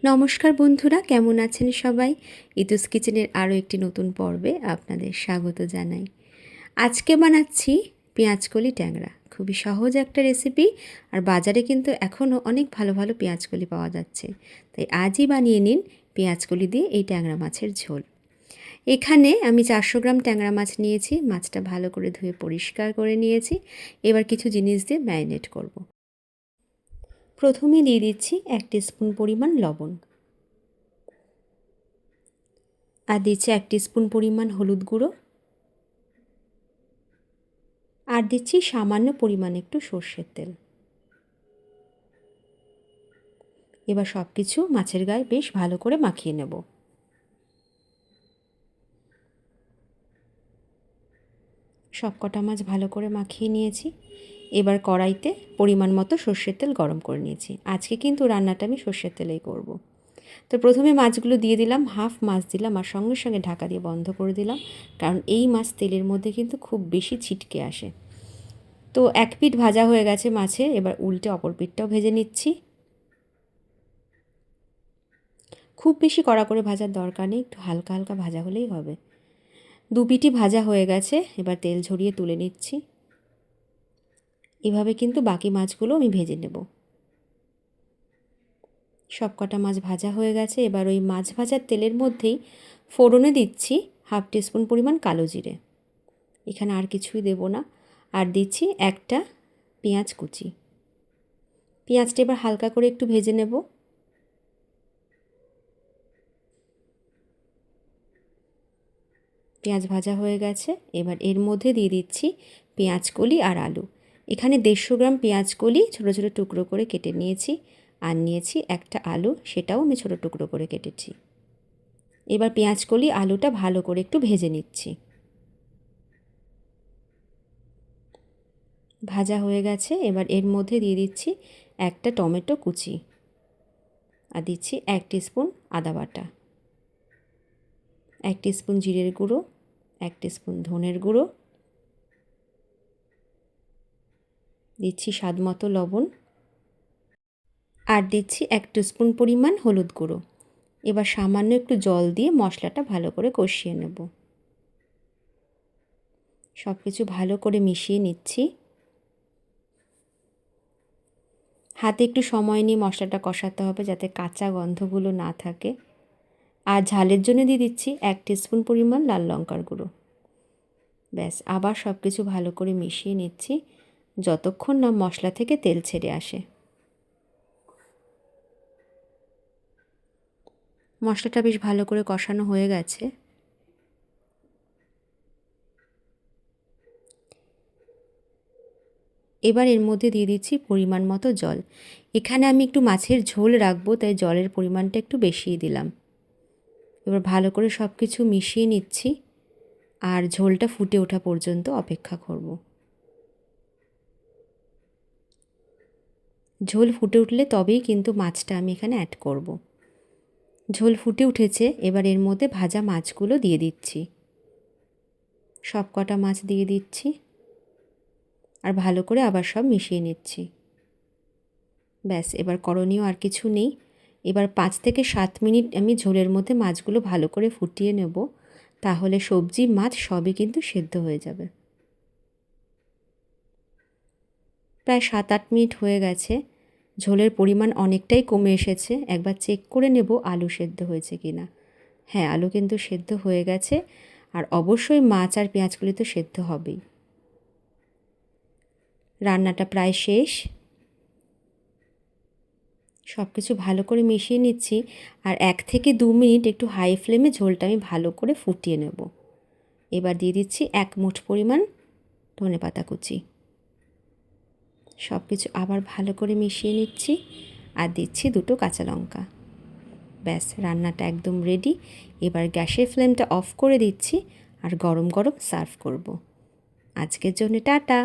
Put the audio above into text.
নমস্কার বন্ধুরা, কেমন আছেন সবাই? ইতুস কিচেনের আরও একটি নতুন পর্বে আপনাদের স্বাগত জানাই। আজকে বানাচ্ছি পেঁয়াজকলি ট্যাংরা। খুবই সহজ একটা রেসিপি, আর বাজারে কিন্তু এখনও অনেক ভালো ভালো পেঁয়াজকলি পাওয়া যাচ্ছে। তাই আজই বানিয়ে নিন পেঁয়াজকলি দিয়ে এই ট্যাংরা মাছের ঝোল। এখানে আমি 400 গ্রাম ট্যাংরা মাছ নিয়েছি। মাছটা ভালো করে ধুয়ে পরিষ্কার করে নিয়েছি। এবার কিছু জিনিস দিয়ে ম্যারিনেট করব। প্রথমে দিয়ে দিচ্ছি 1 টিস্পুন পরিমাণ লবণ, আর দিচ্ছি 1 টিস্পুন পরিমাণ হলুদ গুঁড়ো, আর দিচ্ছি সামান্য পরিমাণ একটু সর্ষের তেল। এবার সব কিছু মাছের গায়ে বেশ ভালো করে মাখিয়ে নেব। সব কটা মাছ ভালো করে মাখিয়ে নিয়েছি। এবার কড়াইতে পরিমাণ মতো সর্ষের তেল গরম করে নিয়েছি। আজকে কিন্তু রান্নাটা আমি সর্ষের তেলেই করব। তো প্রথমে মাছগুলো দিয়ে দিলাম, হাফ মাছ দিলাম, আর সঙ্গে সঙ্গে ঢাকা দিয়ে বন্ধ করে দিলাম, কারণ এই মাছ তেলের মধ্যে কিন্তু খুব বেশি ছিটকে আসে। তো এক পিঠ ভাজা হয়ে গেছে মাছের, এবার উল্টে অপর পিঠটাও ভেজে নিচ্ছি। খুব বেশি কড়া করে ভাজার দরকার নেই, একটু হালকা হালকা ভাজা হলেই হবে। দু পিঠই ভাজা হয়ে গেছে, এবার তেল ঝরিয়ে তুলে নিচ্ছি। এভাবে কিন্তু বাকি মাছগুলো আমি ভেজে নেব। সব কটা মাছ ভাজা হয়ে গেছে। এবার ওই মাছ ভাজার তেলের মধ্যেই ফোড়নে দিচ্ছি হাফ টিস্পুন পরিমাণ কালো জিরে। এখানে আর কিছুই দেব না। আর দিচ্ছি একটা পেঁয়াজ কুচি। পেঁয়াজটা এবার হালকা করে একটু ভেজে নেব। পেঁয়াজ ভাজা হয়ে গেছে। এবার এর মধ্যে দিয়ে দিচ্ছি পেঁয়াজকলি আর আলু। এখানে 150 গ্রাম পেঁয়াজকলি ছোটো ছোটো টুকরো করে কেটে নিয়েছি, আর নিয়েছি একটা আলু, সেটাও আমি ছোটো টুকরো করে কেটেছি। এবার পেঁয়াজকলি আলুটা ভালো করে একটু ভেজে নিচ্ছি। ভাজা হয়ে গেছে। এবার এর মধ্যে দিয়ে দিচ্ছি একটা টমেটো কুচি, আর দিচ্ছি 1 টিস্পুন আদা বাটা, 1 টিস্পুন জিরের গুঁড়ো, 1 টিস্পুন ধনের গুঁড়ো, দিচ্ছি স্বাদ মতো লবণ, আর দিচ্ছি 1 টিস্পুন পরিমাণ হলুদ গুঁড়ো। এবার সামান্য একটু জল দিয়ে মশলাটা ভালো করে কষিয়ে নেব। সব কিছু ভালো করে মিশিয়ে নিচ্ছি। হাতে একটু সময় নিয়ে মশলাটা কষাতে হবে, যাতে কাঁচা গন্ধগুলো না থাকে। আর ঝালের জন্য দিয়ে দিচ্ছি 1 টিস্পুন পরিমাণ লাল লঙ্কার গুঁড়ো। ব্যাস, আবার সব কিছু ভালো করে মিশিয়ে নিচ্ছি যতক্ষণ না মশলা থেকে তেল ছেড়ে আসে। মশলাটা বেশ ভালো করে কষানো হয়ে গেছে। এবার এর মধ্যে দিয়ে দিচ্ছি পরিমাণ মতো জল। এখানে আমি একটু মাছের ঝোল রাখবো, তাই জলের পরিমাণটা একটু বেশিই দিলাম। এবার ভালো করে সব কিছু মিশিয়ে নিচ্ছি, আর ঝোলটা ফুটে ওঠা পর্যন্ত অপেক্ষা করব। ঝোল ফুটে উঠলে তবেই কিন্তু মাছটা আমি এখানে অ্যাড করব। ঝোল ফুটে উঠেছে। এবার এর মধ্যে ভাজা মাছগুলো দিয়ে দিচ্ছি। সব কটা মাছ দিয়ে দিচ্ছি, আর ভালো করে আবার সব মিশিয়ে নিচ্ছি। ব্যাস, এবার করণীয় আর কিছু নেই। এবার 5 থেকে 7 মিনিট আমি ঝোলের মধ্যে মাছগুলো ভালো করে ফুটিয়ে নেব, তাহলে সবজি মাছ সবই কিন্তু সেদ্ধ হয়ে যাবে। প্রায় 7-8 মিনিট হয়ে গেছে। ঝোলের পরিমাণ অনেকটাই কমে এসেছে। একবার চেক করে নেব আলু সেদ্ধ হয়েছে কি না। হ্যাঁ, আলু কিন্তু সেদ্ধ হয়ে গেছে, আর অবশ্যই মাছ আর পেঁয়াজগুলি তো সেদ্ধ হবেই। রান্নাটা প্রায় শেষ। সব কিছু ভালো করে মিশিয়ে নিচ্ছি, আর 1 থেকে 2 মিনিট একটু হাই ফ্লেমে ঝোলটা আমি ভালো করে ফুটিয়ে নেব। এবার দিয়ে দিচ্ছি 1 মুঠ পরিমাণ ধনেপাতা কুচি। সব কিছু আবার ভালো করে মিশিয়ে নিচ্ছি, আর দিচ্ছি 2টো কাঁচা লঙ্কা। ব্যাস, রান্নাটা একদম রেডি। এবার গ্যাসের ফ্লেমটা অফ করে দিচ্ছি, আর গরম গরম সার্ভ করব। আজকের জন্য টাটা।